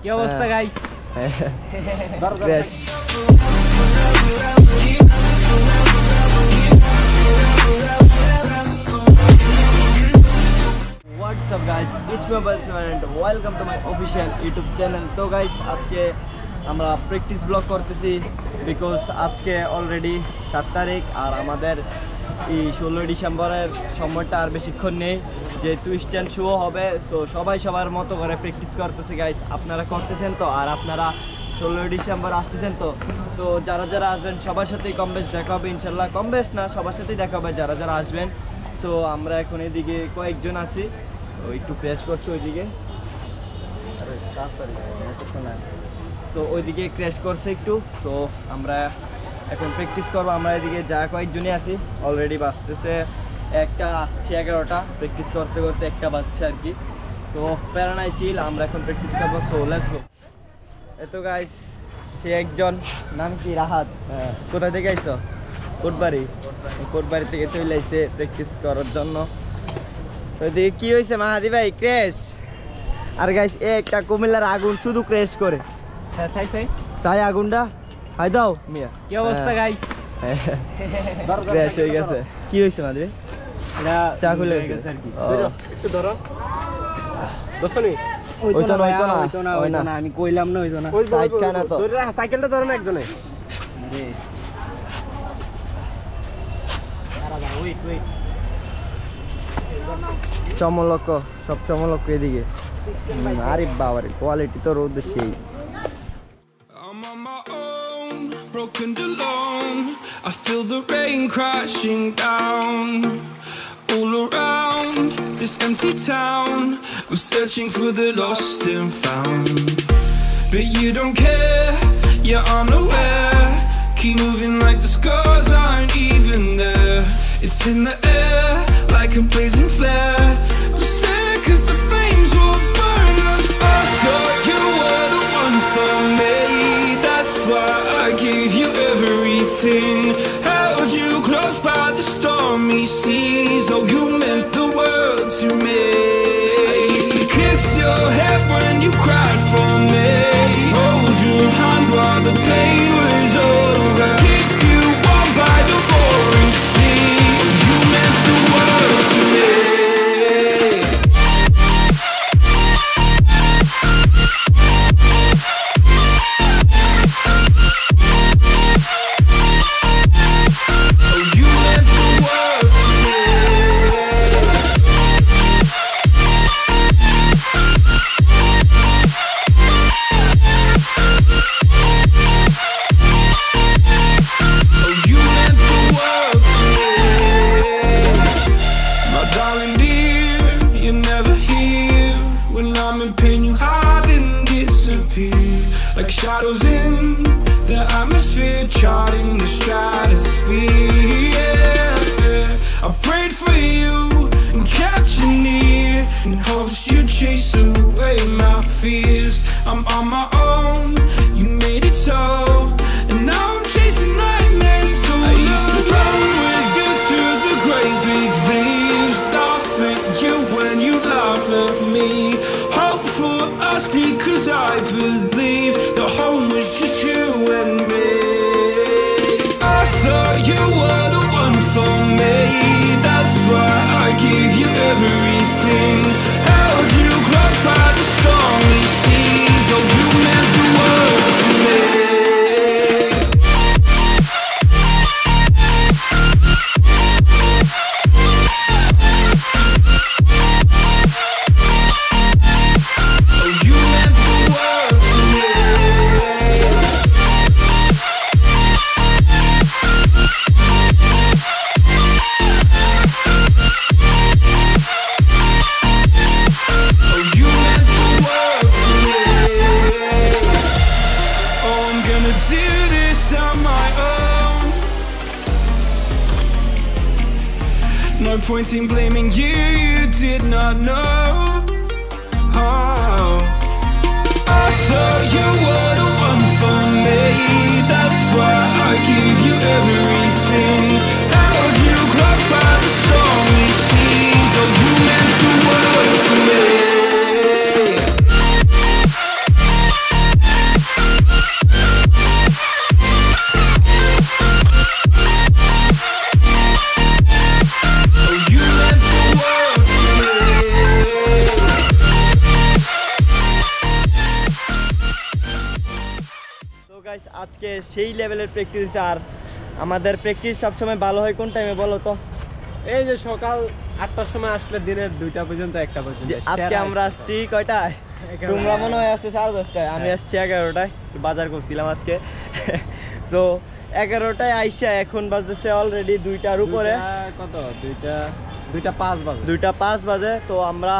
কি অবস্থা guys? What's up guys, it's my Balsuman and welcome to my official YouTube channel. তো guys আজকে আমরা প্র্যাকটিস ব্লগ করতেছি বিকজ আজকে অলরেডি 7 তারিখ আর আমাদের এই 16 ডিসেম্বরের সময়টা আর বেশিক্ষণ নেই, যেহেতু স্ট্যান্ড শো হবে। সো সবাই সবার মতো করে প্র্যাকটিস করতেছে গাইস। আপনারা করতেছেন তো, আর আপনারা 16 ডিসেম্বর আসতেছেন তো। তো যারা যারা আসবেন সবার সাথেই কম বেশ দেখা হবে ইনশাল্লাহ। কম বেশ না, সবার সাথেই দেখা হবে যারা যারা আসবেন। সো আমরা এখন এদিকে কয়েকজন আছি, ওই একটু প্রেস করছি ওইদিকে, তো ওইদিকে ক্র্যাশ করছে একটু। তো আমরা এখন প্র্যাকটিস করবো। আমরা এদিকে যা কয়েকজনই আছি, অলরেডি বাজতেছে একটা, আসছে 11টা। প্র্যাকটিস করতে করতে একটা বাজছে আর কি। তো প্যারানাই চিল, আমরা এখন প্র্যাকটিস করবো। So let's go. এত গাইস সে একজন, নাম কি? রাহাত। কোথায় থেকে আইছো? কোটবাড়ি। কোটবাড়ি থেকে চলে আইছে প্র্যাকটিস করার জন্য। ওইদিকে কি হয়েছে মাহাদি ভাই? ক্র্যাশ। আর গাইস একটা কুমিল্লার আগুন শুধু ক্র্যাশ করে। চাই আগুনটা খাই দাও মিয়া। কি অবস্থা গাইস? ক্র্যাশ হয়ে গেছে। কি হয়েছে মাহাদি? এটা চা খুলে গেছে আর কি। একটু ধরো। আমি কইলাম না হইতো না। সাইকেলটা ধরো না একজনে। চমলক, সব চমলক এদিকে। আরে বাবারে, কোয়ালিটি তো রোদ সেই। Broken alone, I feel the rain crashing down all around this empty town. I'm searching for the lost and found, but you don't care, you're unaware. Keep moving like the scars aren't even there. It's in the air like a blazing flare. Just stare 'cause the flames will burn us. I thought you were the one for me, that's why I gave you everything. Held you close by the stormy seas. Oh, you meant the world to me. I used to kiss your head when you cried for me, hold your hand while the pain was over, keep you warm by the roaring sea. You meant the world to me. Like shadows in the atmosphere, charting the stratosphere. Yeah. I prayed for you and kept you near, in hopes you'd chase away my fears. I'm on my own, you made it so, and now I'm chasing nightmares through. I used to run with you through the great big leaves, laugh at you when you laugh at me. Hope for us because I believe the home was just you and me. I thought you were the one for me, that's why I gave you everything. Held you close by the stormy seas. Oh, you meant the world to me. No point in blaming you, you did not know. Oh, I thought you were the one for me, that's why I gave you everything. Held you close by the stormy seas. Oh, you meant the world to me. আজকে সেই লেভেলের practice হচ্ছে। আর আমাদের practice সবসময় ভালো হয় কোন টাইমে বলো তো? এই যে সকাল 8টার সময় আসলে দিনের 2টা পর্যন্ত 1টা পর্যন্ত। আজকে আমরা আসছি কয়টায়? তোমরা মনে হয় আসছো 10:30টায়, আমি আসছি 11টায়, বাজার করছিলাম আজকে। সো 11টায় আইসা এখন বাজতেছে অলরেডি 2টার উপরে। কত 2:05 বাজে। 2:05 বাজে। তো আমরা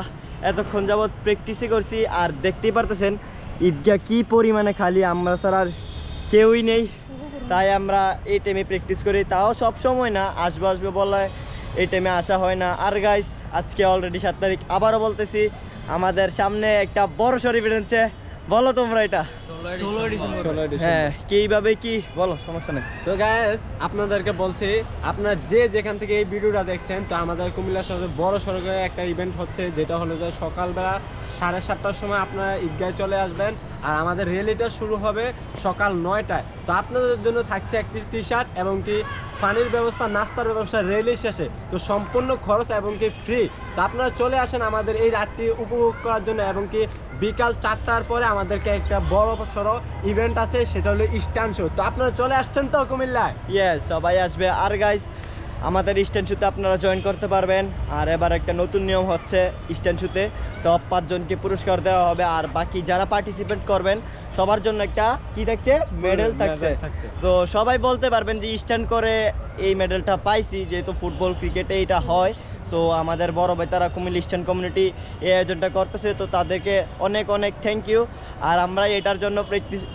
এতক্ষণ যাবৎ প্র্যাকটিসই করছি। আর দেখতেই পারতেছেন ঈদগাহ কি পরিমাণে খালি, আমরা ছাড়া আর কেউই নেই। তাই আমরা এই টাইমে প্র্যাকটিস করি, তাও সব সময় না, আসবে বলে এই টাইমে আসা হয় না। আর গাইস আজকে অলরেডি 7 তারিখ, আবারও বলতেছি আমাদের সামনে একটা বড় সড় ইভেন্ট আছে। বলো তোমরা এটা 16 ডিসেম্বর। হ্যাঁ, কিভাবে কি বলো, সমস্যা নেই। তো গাইস আপনাদেরকে বলছি, আপনারা যে যেখান থেকে এই ভিডিওটা দেখছেন, তো আমাদের কুমিল্লা শহরে বড় সড়কে একটা ইভেন্ট হচ্ছে, যেটা হলো যে সকালবেলা 7:30টার সময় আপনারা ঈদগাহে চলে আসবেন। আর আমাদের র্যালিটা শুরু হবে সকাল 9টায়। তো আপনাদের জন্য থাকছে একটি টি শার্ট এবং কি পানির ব্যবস্থা, নাস্তার ব্যবস্থা র্যালি শেষে, তো সম্পূর্ণ খরচ এবং কি ফ্রি। তো আপনারা চলে আসেন আমাদের এই রাতটি উপভোগ করার জন্য। এবং কি বিকাল 4টার পরে আমাদেরকে একটা বড় সড়ো ইভেন্ট আছে, সেটা হলো স্ট্যান্ড শো। তো আপনারা চলে আসছেন তো কুমিল্লায়? ইয়েস, সবাই আসবে। আর গাইস আমাদের স্ট্যান্ড শুতে আপনারা জয়েন করতে পারবেন। আর এবার একটা নতুন নিয়ম হচ্ছে, স্ট্যান্ড শুতে টপ 5 জনকে পুরস্কার দেওয়া হবে। আর বাকি যারা পার্টিসিপেট করবেন সবার জন্য একটা কি থাকছে, মেডেল থাকছে। তো সবাই বলতে পারবেন যে স্ট্যান্ড করে এই মেডেলটা পাইছি, যেহেতু ফুটবল ক্রিকেটে এটা হয়। সো আমাদের বড় ভাই তারা কুমিল্লা ইস্টার্ন কমিউনিটি এই আয়োজনটা করতেছে, তো তাদেরকে অনেক অনেক থ্যাংক ইউ। আর আমরা এটার জন্য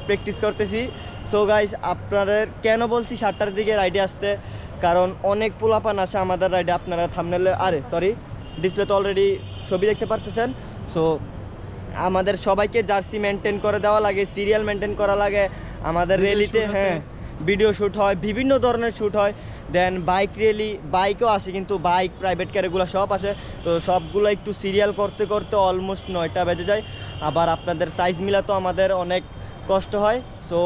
প্র্যাকটিস করতেছি। সো গাইস আপনাদের কেন বলছি 7টার দিকে রাইডে আসতে, কারণ অনেক পোলাপান আসে আমাদের রাইডে। আপনারা থাম্বনেলে ডিসপ্লে তো অলরেডি ছবি দেখতে পারতেছেন। সো আমাদের সবাইকে জার্সি মেনটেন করে দেওয়া লাগে, সিরিয়াল মেনটেন করা লাগে আমাদের র্যালিতে। হ্যাঁ, ভিডিও শ্যুট হয়, বিভিন্ন ধরনের শ্যুট হয়। দেন বাইক র্যালি, বাইকও আসে, কিন্তু বাইক প্রাইভেট কারগুলো সব আসে। তো সবগুলো একটু সিরিয়াল করতে করতে অলমোস্ট 9টা বেজে যায়। আবার আপনাদের সাইজ মিলাতো আমাদের অনেক কষ্ট হয়। সো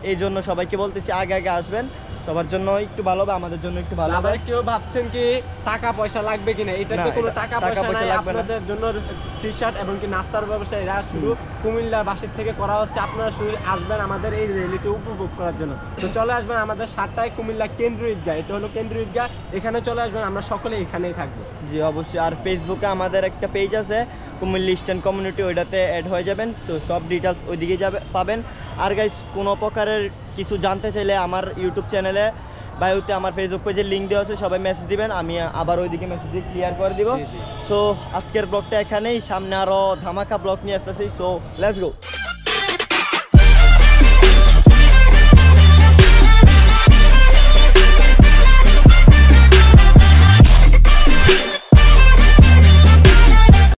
এই জন্য সবাইকে বলতেছি আগে আগে আসবেন, সবার জন্য একটু ভালো হবে, আমাদের জন্য একটু ভালো হবে। আবার কেউ ভাবছেন কি টাকা পয়সা লাগবে কিনা, এটাতে কোনো টাকা পয়সা নাই। আপনাদের জন্য টি শার্ট এবং কি নাস্তার ব্যবস্থা এরা শুধু কুমিল্লার বাসের থেকে করা হচ্ছে। আপনারা শুধু আসবেন আমাদের এই র্যালিটি উপভোগ করার জন্য। তো চলে আসবেন আমাদের 7টায় কুমিল্লা কেন্দ্রীয় ঈদগাহ, এটা হলো কেন্দ্রীয় ঈদগাহ, এখানে চলে আসবেন, আমরা সকলে এখানেই থাকবো। জি অবশ্যই। আর ফেসবুকে আমাদের একটা পেজ আছে কুমিল্লা ইস্টার্ন কমিউনিটি, ওইটাতে অ্যাড হয়ে যাবেন। তো সব ডিটেলস ওইদিকে পাবেন। আর গাইস কোনো প্রকারের কিছু জানতে চাইলে আমার ইউটিউব চ্যানেলে বায়োতে আমার ফেসবুক পেজের লিঙ্ক দেওয়া আছে, সবাই মেসেজ দিবেন, আমি আবার ওইদিকে মেসেজ দিয়ে ক্লিয়ার করে দিব। সো আজকের ব্লগটা এখানেই, সামনে আরও ধামাকা ব্লগ নিয়ে আসতেছি। So let's go.